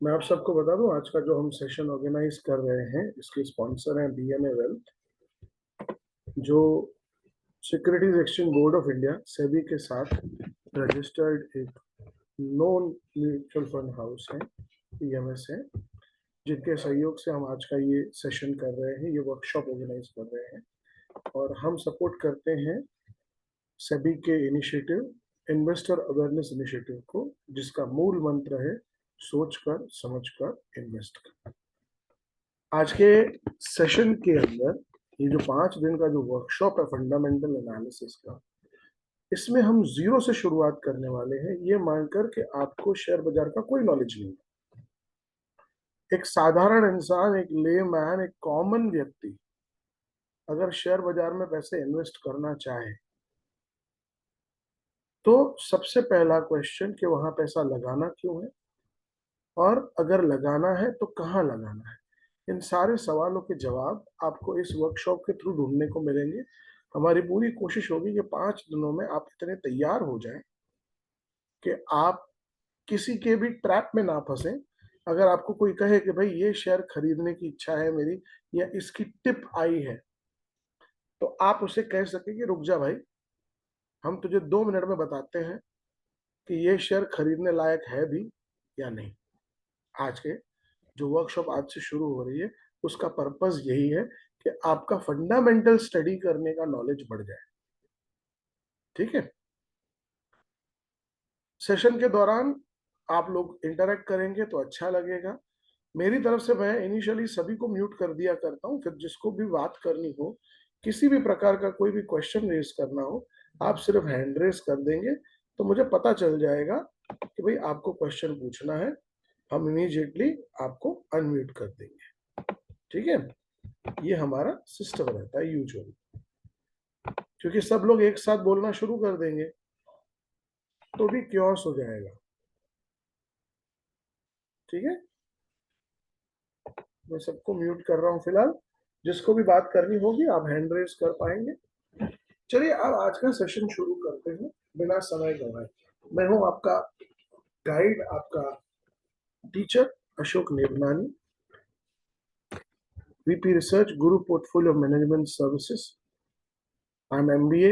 मैं आप सबको बता दूं, आज का जो हम सेशन ऑर्गेनाइज कर रहे हैं इसके स्पॉन्सर हैं बीएमए वेल्थ, जो securities exchange board of India SEBI के साथ रजिस्टर्ड एक नॉन म्यूचुअल फंड हाउस है, पीएमएस है, जिनके सहयोग से हम आज का ये सेशन कर रहे हैं, ये वर्कशॉप ऑर्गेनाइज कर रहे हैं। और हम सपोर्ट करते हैं सेबी के इनिशिएटिव इन्वेस्टर अवेयरनेस इनिशिएटिव को, जिसका मूल मंत्र है सोच कर समझ कर इन्वेस्ट कर। आज के सेशन के अंदर ये जो 5 दिन का जो वर्कशॉप है फंडामेंटल एनालिसिस का, इसमें हम जीरो से शुरुआत करने वाले हैं, ये मानकर कि आपको शेयर बाजार का कोई नॉलेज नहीं है। एक साधारण इंसान, एक लेमैन, एक कॉमन व्यक्ति अगर शेयर बाजार में पैसे इन्वेस्ट करना चाहे तो सबसे पहला क्वेश्चन कि वहां पैसा लगाना क्यों है, और अगर लगाना है तो कहाँ लगाना है। इन सारे सवालों के जवाब आपको इस वर्कशॉप के थ्रू ढूंढने को मिलेंगे। हमारी पूरी कोशिश होगी कि 5 दिनों में आप इतने तैयार हो जाएं कि आप किसी के भी ट्रैप में ना फंसे। अगर आपको कोई कहे कि भाई ये शेयर खरीदने की इच्छा है मेरी, या इसकी टिप आई है, तो आप उसे कह सके कि रुक जा भाई, हम तुझे 2 मिनट में बताते हैं कि ये शेयर खरीदने लायक है भी या नहीं। आज के जो वर्कशॉप आज से शुरू हो रही है, उसका पर्पस यही है कि आपका फंडामेंटल स्टडी करने का नॉलेज बढ़ जाए। ठीक है। सेशन के दौरान आप लोग इंटरेक्ट करेंगे तो अच्छा लगेगा। मेरी तरफ से मैं इनिशियली सभी को म्यूट कर दिया करता हूँ, फिर जिसको भी बात करनी हो, किसी भी प्रकार का कोई भी क्वेश्चन रेज करना हो, आप सिर्फ हैंड रेज कर देंगे तो मुझे पता चल जाएगा कि भाई आपको क्वेश्चन पूछना है। हम इमीडिएटली आपको अनम्यूट कर देंगे। ठीक है। ये हमारा सिस्टम रहता है यूजुअली, क्योंकि सब लोग एक साथ बोलना शुरू कर देंगे तो भी क्योस हो जाएगा। ठीक है। मैं सबको म्यूट कर रहा हूँ फिलहाल। जिसको भी बात करनी होगी आप हैंड रेज कर पाएंगे। चलिए अब आज का सेशन शुरू करते हैं बिना समय गंवाए। मैं हूं आपका गाइड, आपका teacher Ashok नेवनानी, VP research, Guru portfolio management services. I am MBA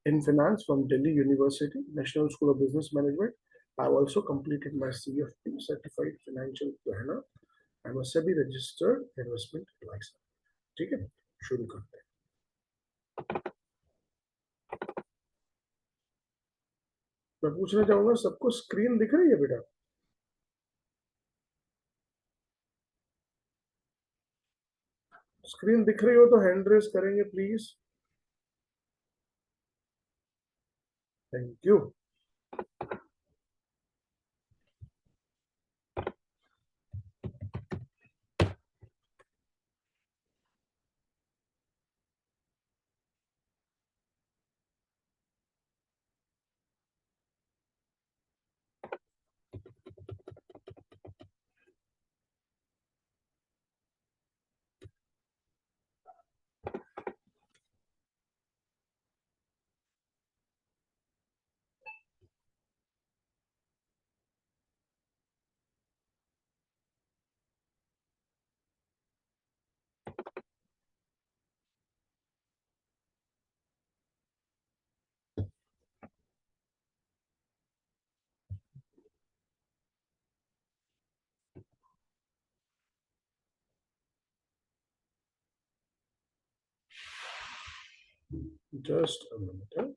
in finance from Delhi University, National School of Business Management. I've also completed my CFP, Certified Financial Planner. I'm a SEBI registered investment advisor. ठीक है, शुरू करते हैं। मैं पूछना चाहूंगा, सबको screen दिख रही है बेटा? स्क्रीन दिख रही हो तो हैंड रेस करेंगे please. Thank you. Just a minute.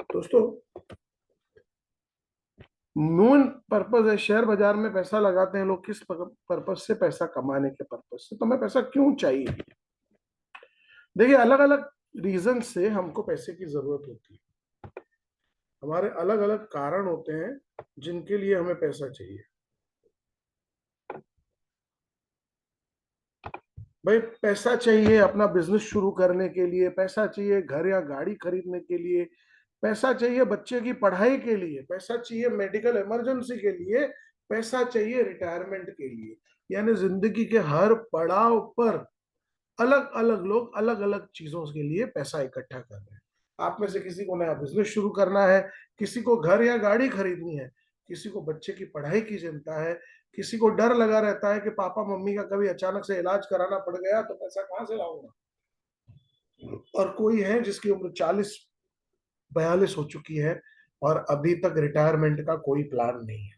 दोस्तों, मेन पर्पज है, शेयर बाजार में पैसा लगाते हैं लोग किस पर्पज से? पैसा कमाने के पर्पज से। तो हमें पैसा क्यों चाहिए? देखिए, अलग अलग रीजन से हमको पैसे की जरूरत होती है। हमारे अलग अलग कारण होते हैं जिनके लिए हमें पैसा चाहिए। भाई, पैसा चाहिए अपना बिजनेस शुरू करने के लिए, पैसा चाहिए घर या गाड़ी खरीदने के लिए, पैसा चाहिए बच्चे की पढ़ाई के लिए, पैसा चाहिए मेडिकल इमरजेंसी के लिए, पैसा चाहिए रिटायरमेंट के लिए। यानी जिंदगी के हर पड़ाव पर अलग अलग लोग अलग अलग चीजों के लिए पैसा इकट्ठा कर रहे हैं। आप में से किसी को नया बिजनेस शुरू करना है, किसी को घर या गाड़ी खरीदनी है, किसी को बच्चे की पढ़ाई की चिंता है, किसी को डर लगा रहता है कि पापा मम्मी का कभी अचानक से इलाज कराना पड़ गया तो पैसा कहां से लाऊंगा। और कोई है जिसकी उम्र 40-42 हो चुकी है और अभी तक रिटायरमेंट का कोई प्लान नहीं है।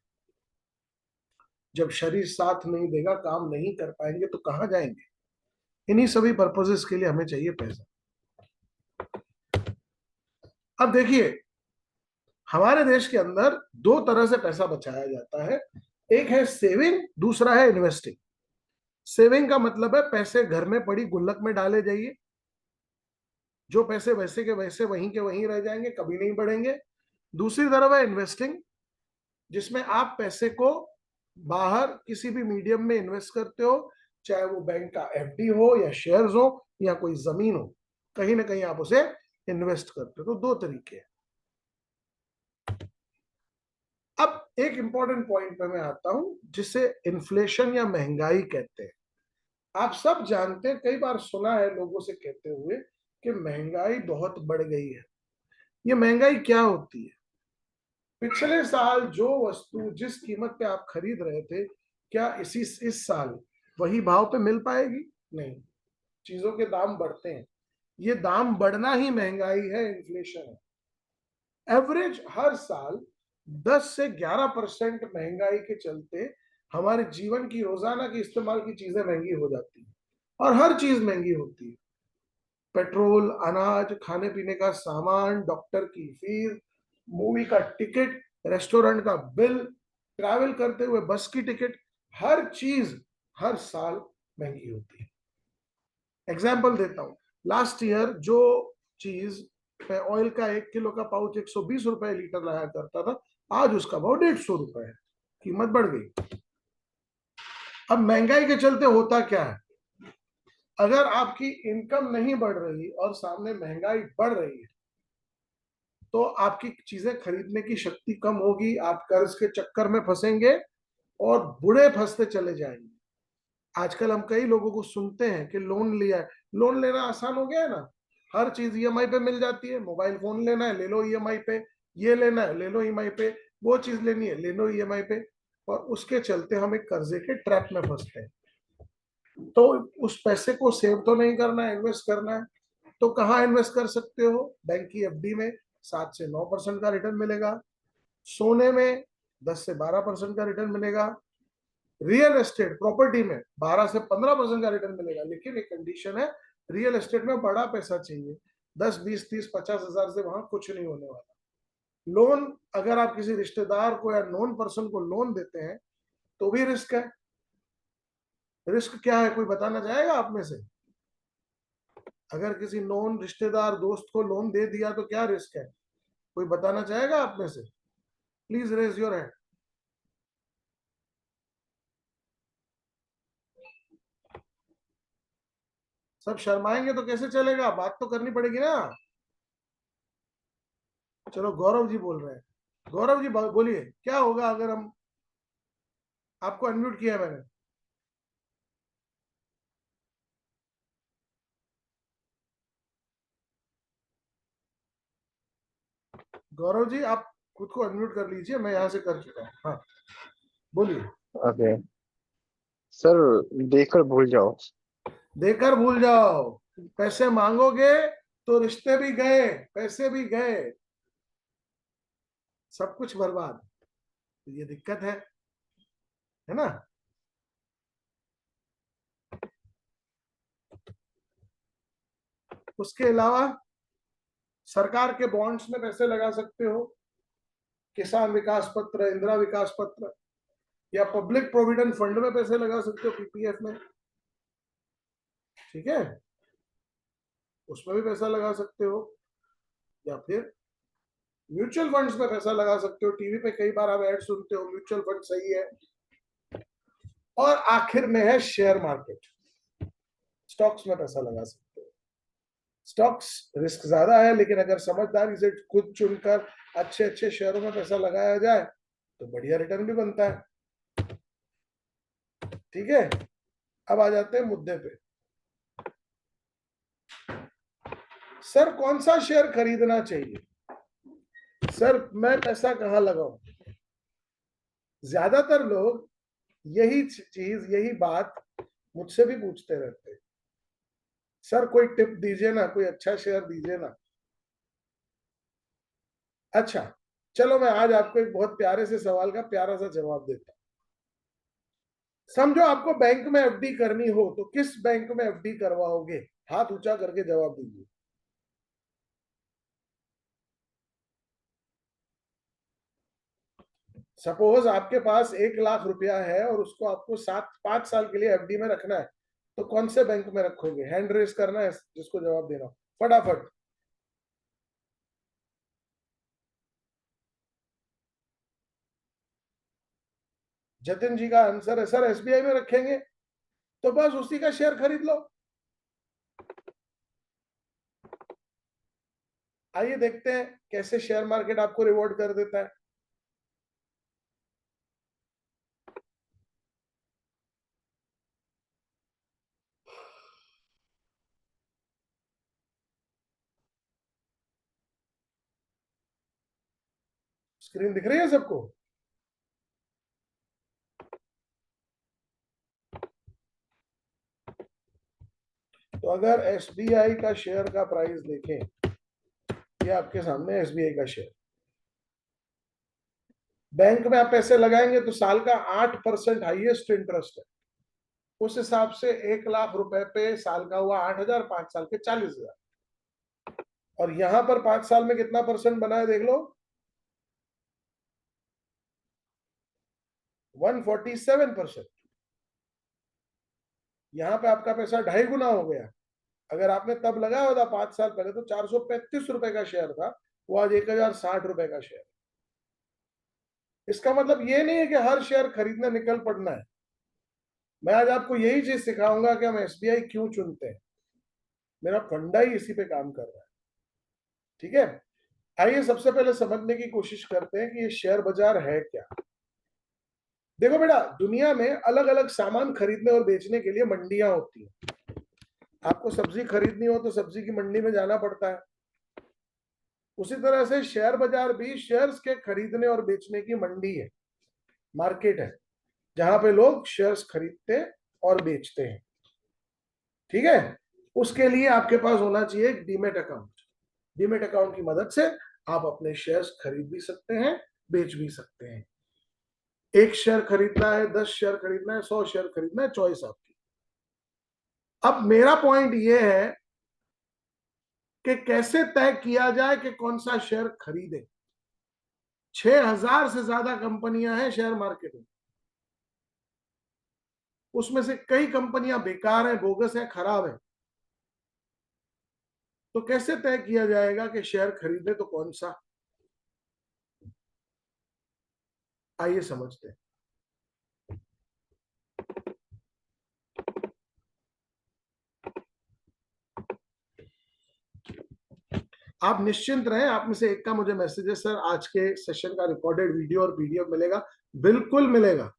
जब शरीर साथ नहीं देगा, काम नहीं कर पाएंगे तो कहां जाएंगे? इन्हीं सभी पर्पजेस के लिए हमें चाहिए पैसा। अब देखिए, हमारे देश के अंदर दो तरह से पैसा बचाया जाता है। एक है सेविंग, दूसरा है इन्वेस्टिंग। सेविंग का मतलब है पैसे घर में पड़ी गुल्लक में डाले जाइए, जो पैसे वैसे के वहीं रह जाएंगे, कभी नहीं बढ़ेंगे। दूसरी तरफ है इन्वेस्टिंग, जिसमें आप पैसे को बाहर किसी भी मीडियम में इन्वेस्ट करते हो, चाहे वो बैंक का एफडी हो या शेयर्स हो या कोई जमीन हो, कहीं ना कहीं आप उसे इन्वेस्ट करते हो। तो दो तरीके हैं। अब एक इंपॉर्टेंट पॉइंट पे मैं आता हूं, जिसे इन्फ्लेशन या महंगाई कहते हैं। आप सब जानते हैं, कई बार सुना है लोगों से कहते हुए कि महंगाई बहुत बढ़ गई है। ये महंगाई क्या होती है? पिछले साल जो वस्तु जिस कीमत पे आप खरीद रहे थे, क्या इस साल वही भाव पे मिल पाएगी? नहीं। चीजों के दाम बढ़ते हैं। ये दाम बढ़ना ही महंगाई है, इन्फ्लेशन है। एवरेज हर साल 10 से 11% महंगाई के चलते हमारे जीवन की रोजाना की इस्तेमाल की चीजें महंगी हो जाती है। और हर चीज महंगी होती है। पेट्रोल, अनाज, खाने पीने का सामान, डॉक्टर की फीस, मूवी का टिकट, रेस्टोरेंट का बिल, ट्रैवल करते हुए बस की टिकट, हर चीज हर साल महंगी होती है। एग्जाम्पल देता हूं। लास्ट ईयर जो चीज ऑयल का 1 किलो का पाउच 120 रुपए लीटर लाया करता था, आज उसका भाव 150 रुपए है। कीमत बढ़ गई। अब महंगाई के चलते होता क्या है? अगर आपकी इनकम नहीं बढ़ रही और सामने महंगाई बढ़ रही है, तो आपकी चीजें खरीदने की शक्ति कम होगी, आप कर्ज के चक्कर में फंसेंगे और बुरे फंसते चले जाएंगे। आजकल हम कई लोगों को सुनते हैं कि लोन लिया है। लोन लेना आसान हो गया है ना, हर चीज ईएमआई पे मिल जाती है। मोबाइल फोन लेना है, ले लो ईएमआई पे। ये लेना है, ले लो ईएमआई पे। वो चीज लेनी है, ले लो ईएमआई पे। और उसके चलते हम एक कर्जे के ट्रैप में फंसते हैं। तो उस पैसे को सेव तो नहीं करना है, इन्वेस्ट करना है। तो कहाँ इन्वेस्ट कर सकते हो? बैंक की एफडी में 7 से 9% का रिटर्न मिलेगा। सोने में 10 से 12% का रिटर्न मिलेगा। रियल एस्टेट प्रॉपर्टी में 12 से 15% का रिटर्न मिलेगा। लेकिन एक कंडीशन है, रियल एस्टेट में बड़ा पैसा चाहिए। 10, 20, 30, 50 हजार से वहां कुछ नहीं होने वाला। लोन, अगर आप किसी रिश्तेदार को या नॉन पर्सन को लोन देते हैं तो भी रिस्क है। रिस्क क्या है, कोई बताना चाहेगा आप में से? अगर किसी नॉन रिश्तेदार दोस्त को लोन दे दिया तो क्या रिस्क है? कोई बताना चाहेगा आप में से? Please raise your hand. सब शर्माएंगे तो कैसे चलेगा? बात तो करनी पड़ेगी ना। चलो, गौरव जी बोल रहे हैं। गौरव जी बोलिए, क्या होगा अगर हम, आपको अनम्यूट किया है मैंने। गौरव जी, आप खुद को अनम्यूट कर लीजिए, मैं यहाँ से कर चुका हूँ। हाँ, बोलिए। ओके सर, देकर भूल जाओ। देकर भूल जाओ। पैसे मांगोगे तो रिश्ते भी गए, पैसे भी गए, सब कुछ बर्बाद। तो ये दिक्कत है ना? उसके अलावा सरकार के बॉन्ड्स में पैसे लगा सकते हो। किसान विकास पत्र, इंदिरा विकास पत्र, या पब्लिक प्रोविडेंट फंड में पैसे लगा सकते हो, पीपीएफ में, ठीक है, उसमें भी पैसा लगा सकते हो, या फिर म्यूचुअल फंड्स में पैसा लगा सकते हो। टीवी पे कई बार आप ऐड सुनते हो, म्यूचुअल फंड सही है। और आखिर में है शेयर मार्केट, स्टॉक्स में पैसा लगा सकते हो। स्टॉक्स रिस्क ज्यादा है, लेकिन अगर समझदारी से खुद चुनकर अच्छे अच्छे शेयरों में पैसा लगाया जाए तो बढ़िया रिटर्न भी बनता है, ठीक है। अब आ जाते हैं मुद्दे पे। सर कौन सा शेयर खरीदना चाहिए? सर मैं पैसा कहां लगाऊं? ज्यादातर लोग यही चीज, यही बात मुझसे भी पूछते रहते हैं, सर कोई टिप दीजिए ना, कोई अच्छा शेयर दीजिए ना। अच्छा, चलो मैं आज आपको एक बहुत प्यारे से सवाल का प्यारा सा जवाब देता हूं। समझो आपको बैंक में एफडी करनी हो तो किस बैंक में एफडी करवाओगे? हाथ ऊंचा करके जवाब दीजिए। सपोज आपके पास 1 लाख रुपया है और उसको आपको 5 साल के लिए एफडी में रखना है, तो कौन से बैंक में रखोगे? हैंड रेस करना है जिसको जवाब देना हो, फटाफट। जतिन जी का आंसर है सर एसबीआई में रखेंगे, तो बस उसी का शेयर खरीद लो। आइए देखते हैं कैसे शेयर मार्केट आपको रिवॉर्ड कर देता है। स्क्रीन दिख रही है सबको? तो अगर एसबीआई का शेयर का प्राइस देखें, ये आपके सामने एसबीआई का शेयर, बैंक में आप पैसे लगाएंगे तो साल का 8% हाईएस्ट इंटरेस्ट है। उस हिसाब से 1 लाख रुपए पे साल का हुआ 8,000, 5 साल के 40,000। और यहां पर 5 साल में कितना परसेंट बना है देख लो, 147%। यहां पे आपका पैसा 2.5 गुना हो गया। अगर आपने तब लगाया होता 5 साल पहले तो 435 रुपए का शेयर था, वो आज 1,060 रुपए का शेयर। इसका मतलब ये नहीं है कि हर शेयर खरीदने निकल पड़ना है। मैं आज आपको यही चीज सिखाऊंगा कि हम एसबीआई क्यों चुनते हैं। मेरा फंडा ही इसी पे काम कर रहा है, ठीक है। आइए सबसे पहले समझने की कोशिश करते हैं कि ये शेयर बाजार है क्या। देखो बेटा, दुनिया में अलग अलग सामान खरीदने और बेचने के लिए मंडियां होती हैं। आपको सब्जी खरीदनी हो तो सब्जी की मंडी में जाना पड़ता है। उसी तरह से शेयर बाजार भी शेयर्स के खरीदने और बेचने की मंडी है, मार्केट है, जहां पे लोग शेयर्स खरीदते और बेचते हैं, ठीक है। उसके लिए आपके पास होना चाहिए एक डीमेट अकाउंट। डीमेट अकाउंट की मदद से आप अपने शेयर्स खरीद भी सकते हैं, बेच भी सकते हैं। 1 शेयर खरीदना है, 10 शेयर खरीदना है, 100 शेयर खरीदना है, चॉइस आपकी। अब मेरा पॉइंट ये है कि कैसे तय किया जाए कि कौन सा शेयर खरीदे। 6,000 से ज्यादा कंपनियां हैं शेयर मार्केट में, उसमें से कई कंपनियां बेकार हैं, बोगस हैं, खराब हैं। तो कैसे तय किया जाएगा कि शेयर खरीदे तो कौन सा? आइए समझते हैं। आप निश्चिंत रहें, आप में से एक का मुझे मैसेज है, सर आज के सेशन का रिकॉर्डेड वीडियो और पीडीएफ मिलेगा? बिल्कुल मिलेगा।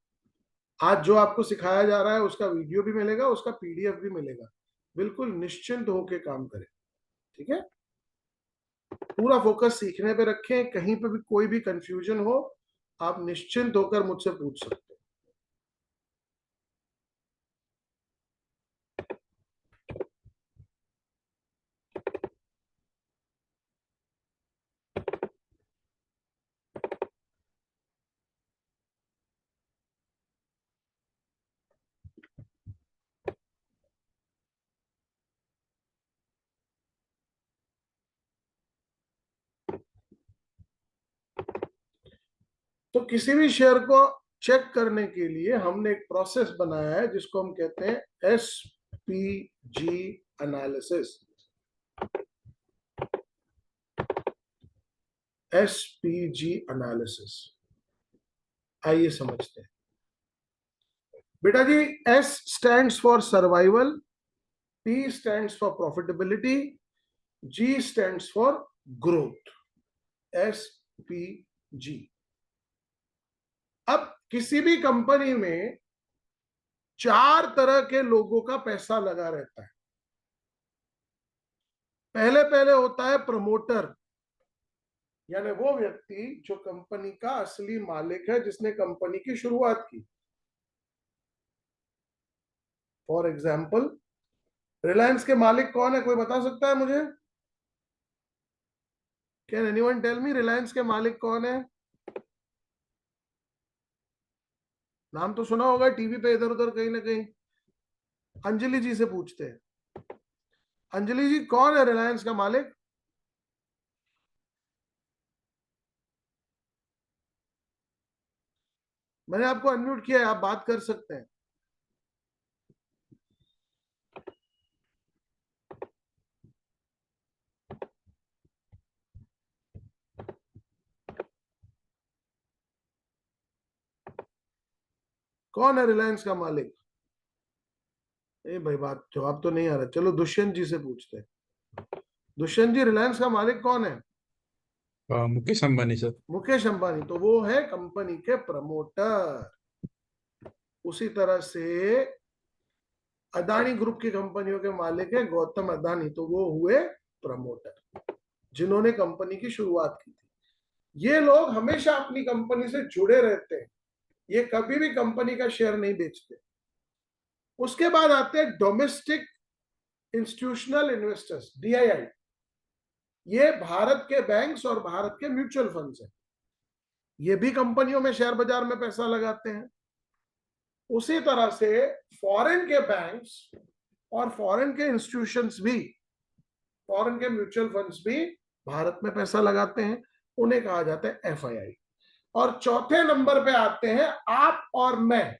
आज जो आपको सिखाया जा रहा है उसका वीडियो भी मिलेगा, उसका पीडीएफ भी मिलेगा। बिल्कुल निश्चिंत होकर काम करें, ठीक है। पूरा फोकस सीखने पे रखें, कहीं पे भी कोई भी कंफ्यूजन हो आप निश्चिंत होकर मुझसे पूछ सकते हैं। तो किसी भी शेयर को चेक करने के लिए हमने एक प्रोसेस बनाया है जिसको हम कहते हैं SPG एनालिसिस। SPG एनालिसिस आइए समझते हैं। बेटा जी, S stands for survival, P stands for profitability, G stands for growth. SPG। अब किसी भी कंपनी में 4 तरह के लोगों का पैसा लगा रहता है। पहले पहले होता है प्रमोटर, यानी वो व्यक्ति जो कंपनी का असली मालिक है, जिसने कंपनी की शुरुआत की। फॉर एग्जाम्पल, रिलायंस के मालिक कौन है? कोई बता सकता है मुझे? Can anyone tell me Reliance के मालिक कौन है? नाम तो सुना होगा टीवी पे इधर उधर कहीं ना कहीं। अंजलि जी से पूछते हैं। अंजलि जी, कौन है रिलायंस का मालिक? मैंने आपको अनम्यूट किया है, आप बात कर सकते हैं। कौन है रिलायंस का मालिक? ए भाई, बात जवाब तो नहीं आ रहा। चलो दुष्यंत जी से पूछते हैं। दुष्यंत जी, रिलायंस का मालिक कौन है? मुकेश अंबानी सर। मुकेश अंबानी। तो वो है कंपनी के प्रमोटर। उसी तरह से अदानी ग्रुप की कंपनियों के मालिक है गौतम अदानी, तो वो हुए प्रमोटर, जिन्होंने कंपनी की शुरुआत की थी। ये लोग हमेशा अपनी कंपनी से जुड़े रहते हैं, ये कभी भी कंपनी का शेयर नहीं बेचते। उसके बाद आते हैं डोमेस्टिक इंस्टीट्यूशनल इन्वेस्टर्स, DII। ये भारत के बैंक्स और भारत के म्यूचुअल फंड्स हैं। ये भी कंपनियों में शेयर बाजार में पैसा लगाते हैं। उसी तरह से फॉरेन के बैंक्स और फॉरेन के इंस्टीट्यूशंस भी, फॉरेन के म्यूचुअल फंड्स भी भारत में पैसा लगाते हैं, उन्हें कहा जाता है FII। और चौथे नंबर पे आते हैं आप और मैं,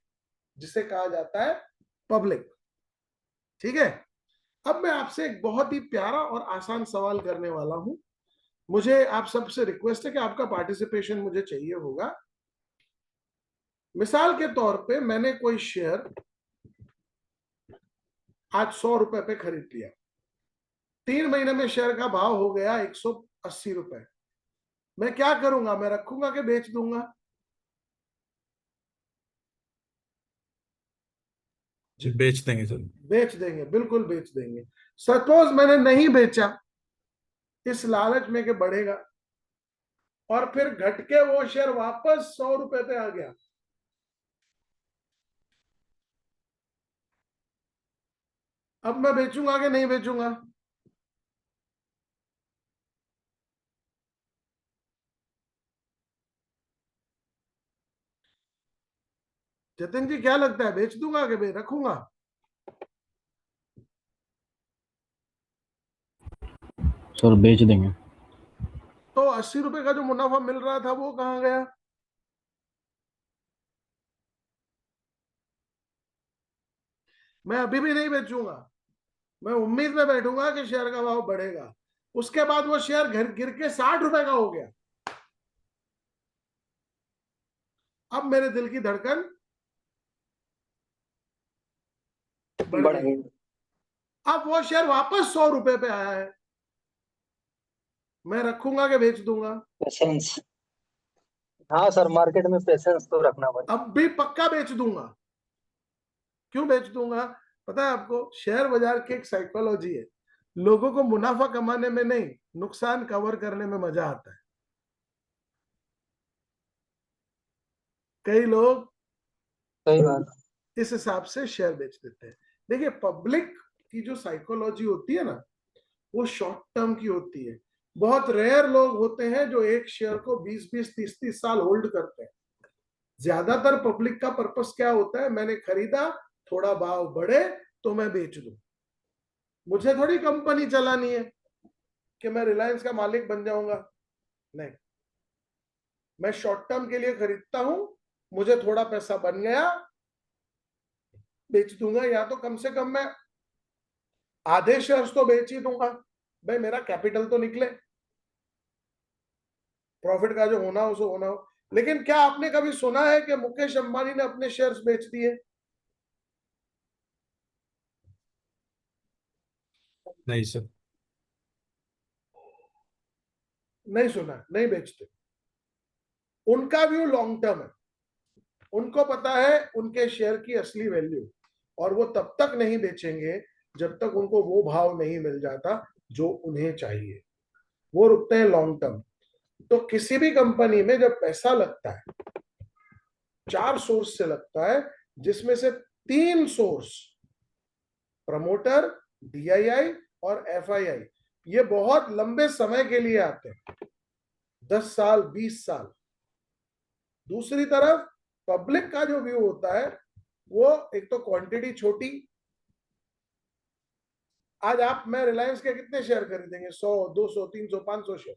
जिसे कहा जाता है पब्लिक। ठीक है, अब मैं आपसे एक बहुत ही प्यारा और आसान सवाल करने वाला हूं। मुझे आप सबसे रिक्वेस्ट है कि आपका पार्टिसिपेशन मुझे चाहिए होगा। मिसाल के तौर पे मैंने कोई शेयर आज 100 रुपए पे खरीद लिया, 3 महीने में शेयर का भाव हो गया 180 रुपए। मैं क्या करूंगा? मैं रखूंगा कि बेच दूंगा? जी बेच देंगे सर। बेच देंगे, बिल्कुल बेच देंगे। सपोज मैंने नहीं बेचा इस लालच में कि बढ़ेगा, और फिर घट के वो शेयर वापस 100 रुपए पे आ गया, अब मैं बेचूंगा कि नहीं बेचूंगा? जतिन जी, क्या लगता है, बेच दूंगा कि रखूंगा? सर बेच देंगे। तो 80 रुपए का जो मुनाफा मिल रहा था वो कहां गया? मैं अभी भी नहीं बेचूंगा, मैं उम्मीद में बैठूंगा कि शेयर का भाव बढ़ेगा। उसके बाद वो शेयर घर गिर के 60 रुपए का हो गया, अब मेरे दिल की धड़कन बढ़ गई। अब वो शेयर वापस 100 रुपए पे आया है, मैं रखूंगा कि बेच दूंगा? पेशेंस। हाँ सर, मार्केट में पेशेंस तो रखना पड़ेगा। अब भी पक्का बेच दूंगा। क्यों बेच दूंगा? पता है आपको, शेयर बाजार की एक साइकोलॉजी है, लोगों को मुनाफा कमाने में नहीं, नुकसान कवर करने में मजा आता है। कई लोग सही बात। इस हिसाब से शेयर बेच देते हैं। देखिए, पब्लिक की जो साइकोलॉजी होती है ना, वो शॉर्ट टर्म की होती है। बहुत रेयर लोग होते हैं जो एक शेयर को 20-20, 30-30 साल होल्ड करते हैं। ज्यादातर पब्लिक का पर्पस क्या होता है? मैंने खरीदा, थोड़ा भाव बढ़े तो मैं बेच दूं। मुझे थोड़ी कंपनी चलानी है कि मैं रिलायंस का मालिक बन जाऊंगा, नहीं। मैं शॉर्ट टर्म के लिए खरीदता हूं, मुझे थोड़ा पैसा बन गया, बेच दूंगा, या तो कम से कम मैं आधे शेयर्स तो बेच ही दूंगा, भाई मेरा कैपिटल तो निकले, प्रॉफिट का जो होना हो सो होना हो। लेकिन क्या आपने कभी सुना है कि मुकेश अंबानी ने अपने शेयर्स बेच दिए? नहीं सर। नहीं सुना, नहीं बेचते। उनका व्यू लॉन्ग टर्म है, उनको पता है उनके शेयर की असली वैल्यू, और वो तब तक नहीं बेचेंगे जब तक उनको वो भाव नहीं मिल जाता जो उन्हें चाहिए। वो रुकते हैं लॉन्ग टर्म। तो किसी भी कंपनी में जब पैसा लगता है, 4 सोर्स से लगता है, जिसमें से 3 सोर्स प्रमोटर, डीआईआई और एफआईआई, ये बहुत लंबे समय के लिए आते हैं, 10 साल 20 साल। दूसरी तरफ पब्लिक का जो व्यू होता है, वो एक तो क्वांटिटी छोटी। आज आप मैं रिलायंस के कितने शेयर खरीदेंगे? 100, 200, 300, 500 शेयर।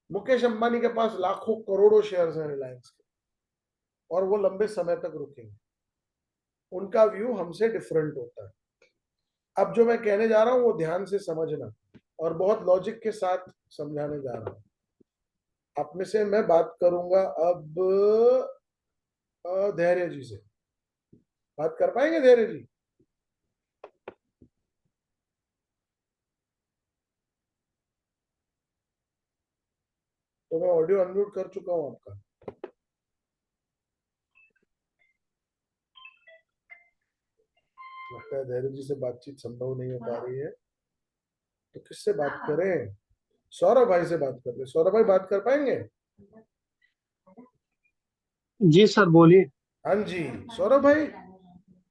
मुकेश अंबानी के पास लाखों करोड़ों शेयर्स हैं रिलायंस के, और वो लंबे समय तक रुकेंगे। उनका व्यू हमसे डिफरेंट होता है। अब जो मैं कहने जा रहा हूं वो ध्यान से समझना, और बहुत लॉजिक के साथ समझाने जा रहा हूं। आप में से मैं बात करूंगा अब धैर्य जी से। बात कर पाएंगे धैर्य जी? तो मैं ऑडियो अनम्यूट कर चुका हूं आपका। लगता है धैर्य जी से बातचीत संभव नहीं हो पा रही है, तो किससे बात करें? सौरभ भाई से बात कर रहे। सौरभ भाई बात कर पाएंगे? जी सर बोलिए। हाँ जी सौरभ भाई,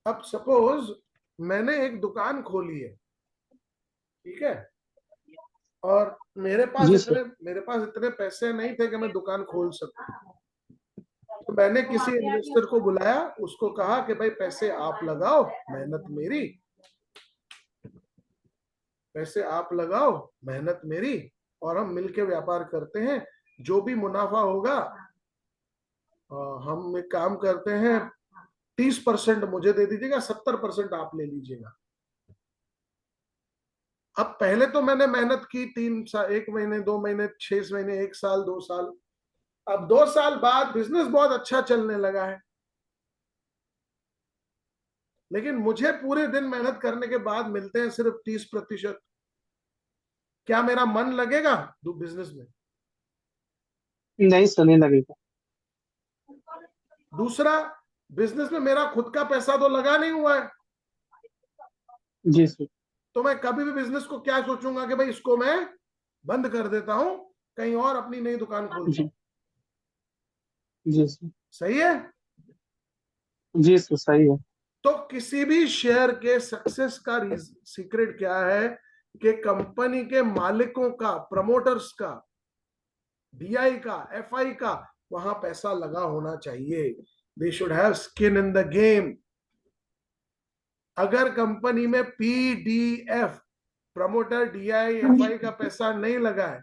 अब सपोज मैंने एक दुकान खोली है, ठीक है, और मेरे पास जी सर। इतने पैसे नहीं थे कि मैं दुकान खोल सकूं। तो मैंने किसी इन्वेस्टर को बुलाया, उसको कहा कि भाई पैसे आप लगाओ, मेहनत मेरी, पैसे आप लगाओ, मेहनत मेरी, और हम मिलके व्यापार करते हैं। जो भी मुनाफा होगा, हम एक काम करते हैं, 30% मुझे दे दीजिएगा, 70% आप ले लीजिएगा। अब पहले तो मैंने मेहनत की 3 साल, 1 महीने, 2 महीने, 6 महीने, 1 साल, 2 साल। अब 2 साल बाद बिजनेस बहुत अच्छा चलने लगा है, लेकिन मुझे पूरे दिन मेहनत करने के बाद मिलते हैं सिर्फ 30%। क्या मेरा मन लगेगा बिजनेस में? नहीं सर, नहीं लगेगा। दूसरा, बिजनेस में मेरा खुद का पैसा तो लगा नहीं हुआ है, जी सर। तो मैं कभी भी बिजनेस को क्या सोचूंगा कि भाई इसको मैं बंद कर देता हूं, कहीं और अपनी नई दुकान खोलता हूं। जी सर। सही है? जी सर सही है। तो किसी भी शेयर के सक्सेस का सीक्रेट क्या है कि कंपनी के मालिकों का, प्रमोटर्स का, डीआई का, एफआई का वहां पैसा लगा होना चाहिए। They should have skin in the game. अगर कंपनी में पीडीएफ, प्रमोटर, डीआई, एफआई का पैसा नहीं लगा है,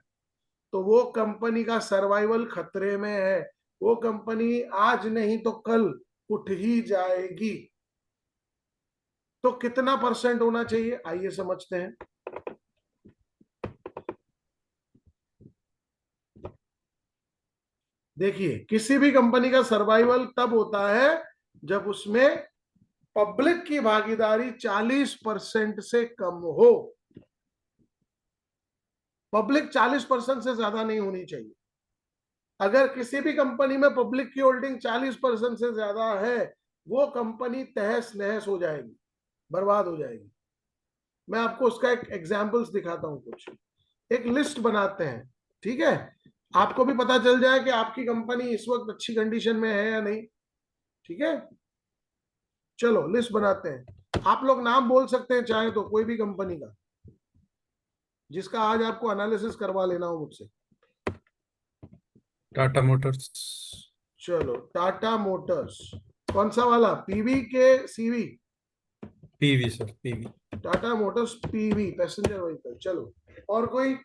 तो वो कंपनी का सर्वाइवल खतरे में है। वो कंपनी आज नहीं तो कल उठ ही जाएगी। तो कितना परसेंट होना चाहिए, आइए समझते हैं। देखिए, किसी भी कंपनी का सर्वाइवल तब होता है जब उसमें पब्लिक की भागीदारी 40% से कम हो। पब्लिक 40% से ज्यादा नहीं होनी चाहिए। अगर किसी भी कंपनी में पब्लिक की होल्डिंग 40% से ज्यादा है, वो कंपनी तहस नहस हो जाएगी, बर्बाद हो जाएगी। मैं आपको उसका एक एग्जांपल्स दिखाता हूं। कुछ एक लिस्ट बनाते हैं, ठीक है, आपको भी पता चल जाए कि आपकी कंपनी इस वक्त अच्छी कंडीशन में है या नहीं। ठीक है, चलो लिस्ट बनाते हैं। आप लोग नाम बोल सकते हैं चाहे तो, कोई भी कंपनी का जिसका आज आपको एनालिसिस करवा लेना हो मुझसे। टाटा मोटर्स। चलो टाटा मोटर्स, कौन सा वाला, पीवी के CV? PV sir, PV. Tata Motors PV, passenger vehicle. चलो, और कोई?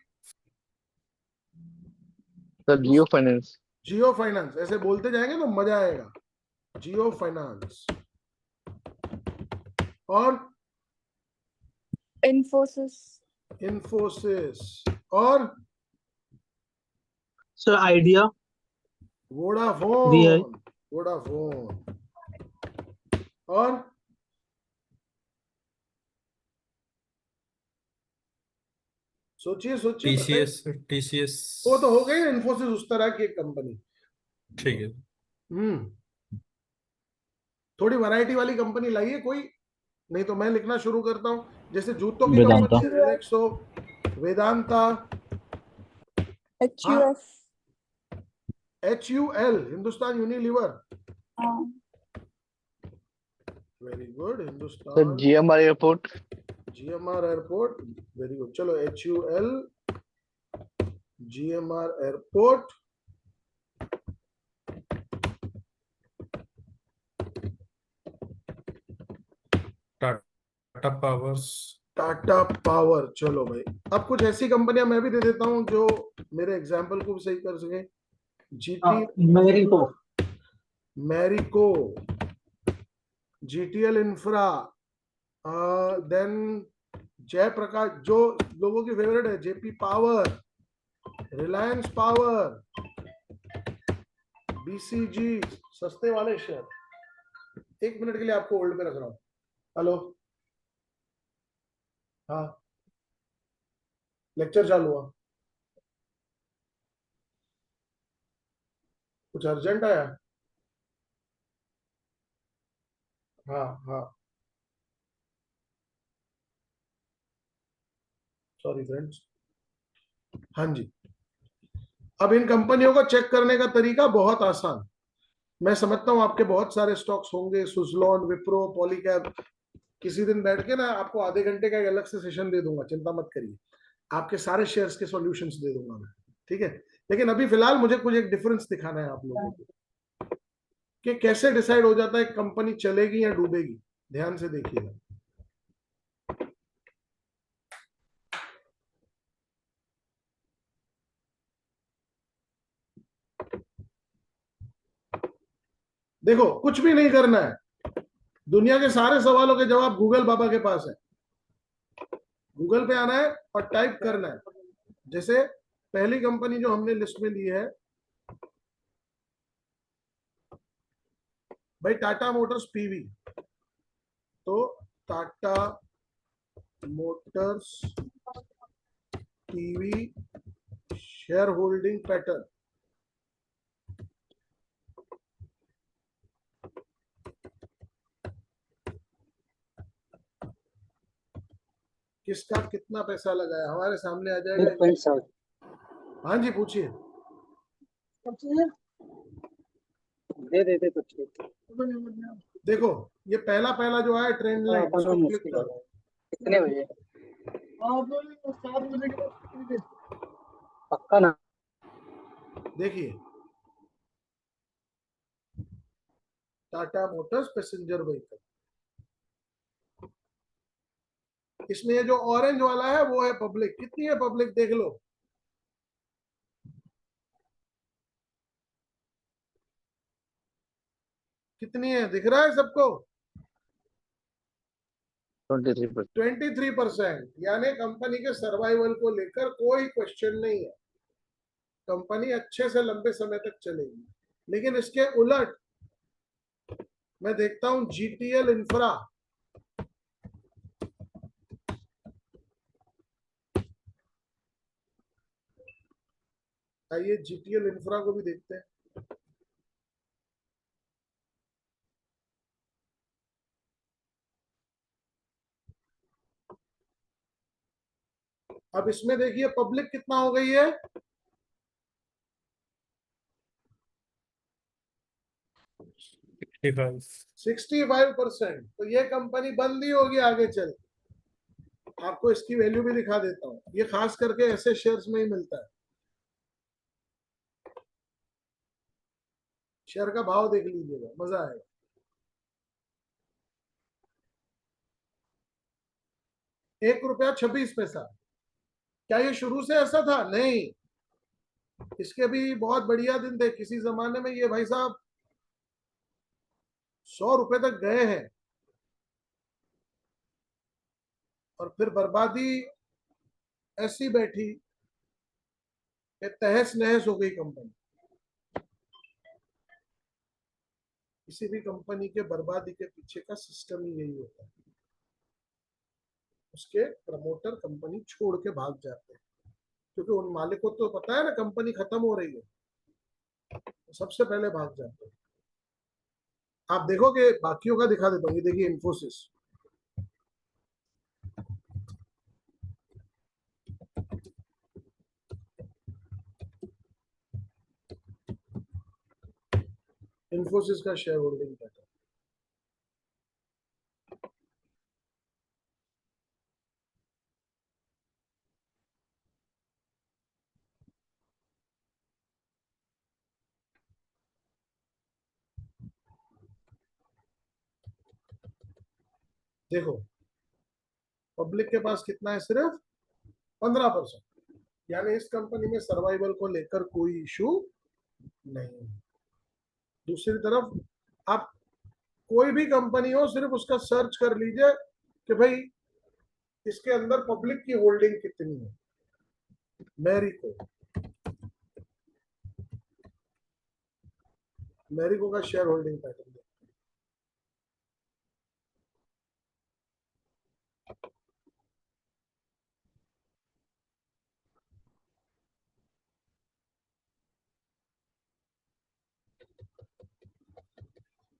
सर जियो फाइनेंस। जियो फाइनेंस, ऐसे बोलते जाएंगे तो मजा आएगा। जियो फाइनेंस। और Infosys. इंफोसिस। और sir idea VI। Vodafone. Vodafone. और सोचिए सोचिए बताइए। TCS sir, TCS। वो तो हो गई ना, इंफोसिस उस तरह की एक कंपनी। ठीक है। थोड़ी वैरायटी वाली कंपनी लाइए कोई, नहीं तो मैं लिखना शुरू करता हूँ। जैसे जूतों की वेदांता। कंपनी है, Relaxo, Vedanta, HUF. HUL, Hindustan Unilever. हाँ. Very good. Sir Hindustan GMR airport. GMR airport. Very good. चलो HUL, GMR airport. Tata powers. Tata power. चलो भाई, अब कुछ ऐसी कंपनियां मैं भी दे देता हूं जो मेरे एग्जाम्पल को भी सही कर सके। GT, Marico. Marico, GTL infra, then Jaiprakash, जो लोगों की फेवरेट है, JP power, Reliance power, BCG, सस्ते वाले शेयर। एक मिनट के लिए आपको होल्ड पे रख रहा हूं। हेलो, हाँ, लेक्चर चालू हुआ, कुछ अर्जेंट आया? हाँ हाँ, सॉरी फ्रेंड्स। हाँ जी। अब इन कंपनियों को चेक करने का तरीका बहुत आसान। मैं समझता हूं आपके बहुत सारे स्टॉक्स होंगे, सुजलॉन, विप्रो, पॉलीकैब। किसी दिन बैठ के ना आपको आधे घंटे का एक अलग से सेशन दे दूंगा, चिंता मत करिए। आपके सारे शेयर्स के सॉल्यूशंस दे दूंगा मैं, ठीक है। लेकिन अभी फिलहाल मुझे कुछ एक डिफरेंस दिखाना है आप लोगों को, कि कैसे डिसाइड हो जाता है कंपनी चलेगी या डूबेगी। ध्यान से देखिएगा। देखो, कुछ भी नहीं करना है, दुनिया के सारे सवालों के जवाब गूगल बाबा के पास है। गूगल पे आना है और टाइप करना है। जैसे पहली कंपनी जो हमने लिस्ट में ली है भाई, टाटा मोटर्स PV। तो Tata Motors PV share holding pattern. किसका कितना पैसा लगाया हमारे सामने आ जाएगा। 1.7। हाँ जी, पूछिए। दे देते तो ठीक। देखो, ये पहला पहला जो आया ट्रेंड हाँ, लाइन, अपन इसको में क्लिक मुश्किल हो करो। जाएगा। कितने बजे? पक्का ना? देखिए, टाटा मोटर्स पैसेंजर व्हीकल, इसमें ये जो ऑरेंज वाला है वो है पब्लिक। कितनी है पब्लिक देख लो। कितनी है दिख रहा है सबको? 23%। 23%। यानी कंपनी के सर्वाइवल को लेकर कोई क्वेश्चन नहीं है। कंपनी अच्छे से लंबे समय तक चलेगी। लेकिन इसके उलट मैं देखता हूं GTL इंफ्रा। आइए GTL इंफ्रा को भी देखते हैं। अब इसमें देखिए पब्लिक कितना हो गई है। 65। 65%। तो ये कंपनी बंद ही होगी आगे चल। आपको इसकी वैल्यू भी दिखा देता हूं। ये खास करके ऐसे शेयर्स में ही मिलता है। शेयर का भाव देख लीजिएगा, मजा आएगा। 1 रुपया 26 पैसा। क्या ये शुरू से ऐसा था? नहीं। इसके भी बहुत बढ़िया दिन थे, किसी जमाने में ये भाई साहब 100 रुपए तक गए हैं, और फिर बर्बादी ऐसी बैठी कि तहस नहस हो गई कंपनी। किसी भी कंपनी के बर्बादी के पीछे का सिस्टम ही यही होता है, उसके प्रमोटर कंपनी छोड़ के भाग जाते हैं, क्योंकि उन मालिकों को तो पता है ना कंपनी खत्म हो रही है, तो सबसे पहले भाग जाते हैं। आप देखोगे, बाकियों का दिखा देता हूँ, ये देखिए इन्फोसिस, इन्फोसिस का शेयर होल्डिंग पैटर्न। देखो पब्लिक के पास कितना है, सिर्फ 15%, यानी इस कंपनी में सर्वाइवल को लेकर कोई इशू नहीं। दूसरी तरफ आप कोई भी कंपनी हो, सिर्फ उसका सर्च कर लीजिए कि भाई इसके अंदर पब्लिक की होल्डिंग कितनी है। मैरिको का शेयर होल्डिंग पैटर्न।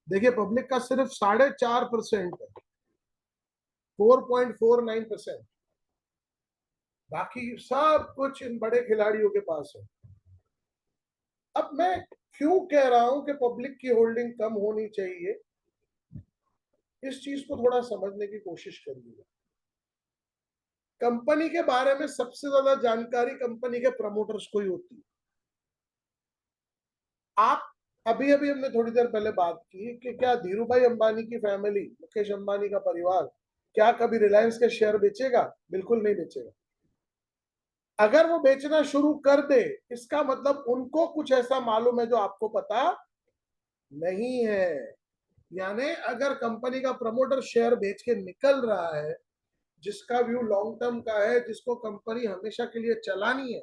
देखिए पब्लिक का सिर्फ 4.5% है, 4.49%, बाकी सब कुछ इन बड़े खिलाड़ियों के पास है। अब मैं क्यों कह रहा हूं कि पब्लिक की होल्डिंग कम होनी चाहिए, इस चीज को थोड़ा समझने की कोशिश करिएगा। कंपनी के बारे में सबसे ज्यादा जानकारी कंपनी के प्रमोटर्स को ही होती है। आप अभी अभी हमने थोड़ी देर पहले बात की कि क्या धीरूभाई अंबानी की फैमिली, मुकेश अंबानी का परिवार, क्या कभी रिलायंस के शेयर बेचेगा? बिल्कुल नहीं बेचेगा। अगर वो बेचना शुरू कर दे, इसका मतलब उनको कुछ ऐसा मालूम है जो आपको पता नहीं है। यानी अगर कंपनी का प्रमोटर शेयर बेच के निकल रहा है, जिसका व्यू लॉन्ग टर्म का है, जिसको कंपनी हमेशा के लिए चलानी है,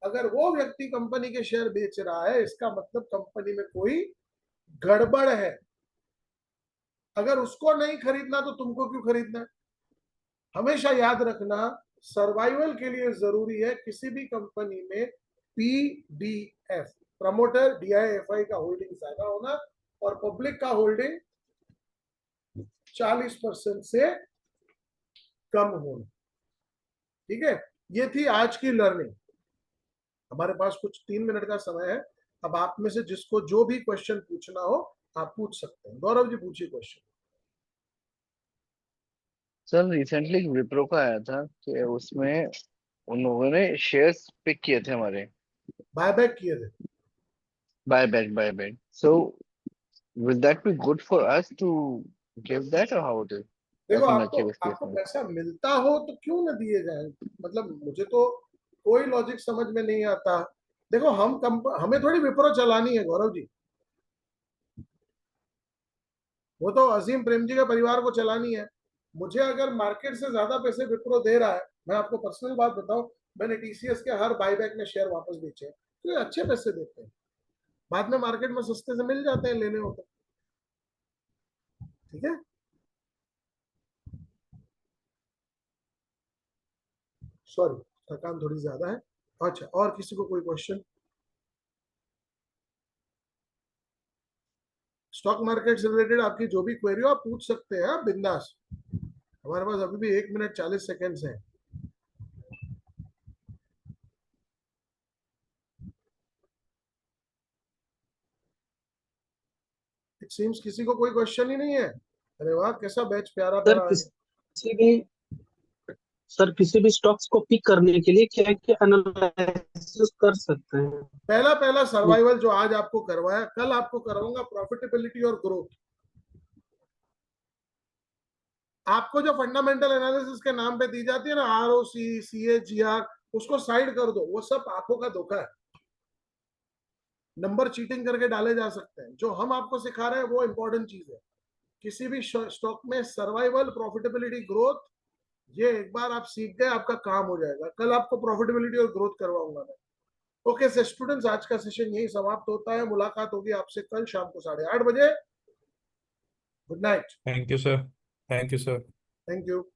अगर वो व्यक्ति कंपनी के शेयर बेच रहा है, इसका मतलब कंपनी में कोई गड़बड़ है। अगर उसको नहीं खरीदना तो तुमको क्यों खरीदना है? हमेशा याद रखना, सर्वाइवल के लिए जरूरी है किसी भी कंपनी में पीडीएफ, प्रमोटर डीआईएफआई का होल्डिंग ज्यादा होना, और पब्लिक का होल्डिंग 40% से कम होना। ठीक है, ये थी आज की लर्निंग। हमारे पास कुछ 3 मिनट का समय है। अब आप में से जिसको जो भी क्वेश्चन पूछना हो आप पूछ सकते हैं। गौरव जी पूछिए क्वेश्चन। सर रिसेंटली विप्रो का आया था कि उसमें उन्होंने शेयर्स पिक किए थे हमारे, बायबैक किए थे। Buy back. So will that be good for us to give that और हाउ इट इज? देखो करना आपको चाहिए इस केस आपको में? पैसा मिलता हो तो क्यों ना दिए जाए, मतलब मुझे तो कोई लॉजिक समझ में नहीं आता। देखो हमें थोड़ी विप्रो चलानी है गौरव जी, वो तो अजीम प्रेम जी के परिवार को चलानी है। मुझे अगर मार्केट से ज्यादा पैसे विप्रो दे रहा है, मैं आपको पर्सनल बात बताऊं, मैंने टीसीएस के हर बाईबैक में शेयर वापस बेचे हैं, तो ये अच्छे पैसे देते हैं, बाद में मार्केट में सस्ते से मिल जाते हैं, लेने होते हैं। ठीक है, सॉरी थकान थोड़ी ज्यादा है। अच्छा, और किसी को कोई क्वेश्चन? स्टॉक मार्केट से रिलेटेड आपकी जो भी क्वेरी हो आप पूछ सकते हैं, बिंदास। हमारे पास अभी भी 1 मिनट 40 सेकेंड्स है। इट सीम्स किसी को कोई क्वेश्चन ही नहीं है। अरे वाह, कैसा बैच प्यारा सर प्यारा है। किसी भी सर किसी भी स्टॉक्स को पिक करने के लिए क्या क्या एनालिसिस कर सकते हैं? पहला पहला सर्वाइवल जो आज आपको करवाया, कल आपको करवाऊंगा प्रॉफिटेबिलिटी और ग्रोथ। आपको जो फंडामेंटल एनालिसिस के नाम पे दी जाती है ना, आरओसी, सीएजीआर, उसको साइड कर दो, वो सब आंखों का धोखा है। नंबर चीटिंग करके डाले जा सकते हैं। जो हम आपको सिखा रहे हैं वो इंपॉर्टेंट चीज है। किसी भी स्टॉक में सर्वाइवल, प्रॉफिटेबिलिटी, ग्रोथ, ये एक बार आप सीख गए आपका काम हो जाएगा। कल आपको प्रॉफिटेबिलिटी और ग्रोथ करवाऊंगा मैं। ओके से स्टूडेंट्स, आज का सेशन यही समाप्त होता है। मुलाकात होगी आपसे कल शाम को 8:30 बजे। Good night. Thank you sir. Thank you sir. Thank you.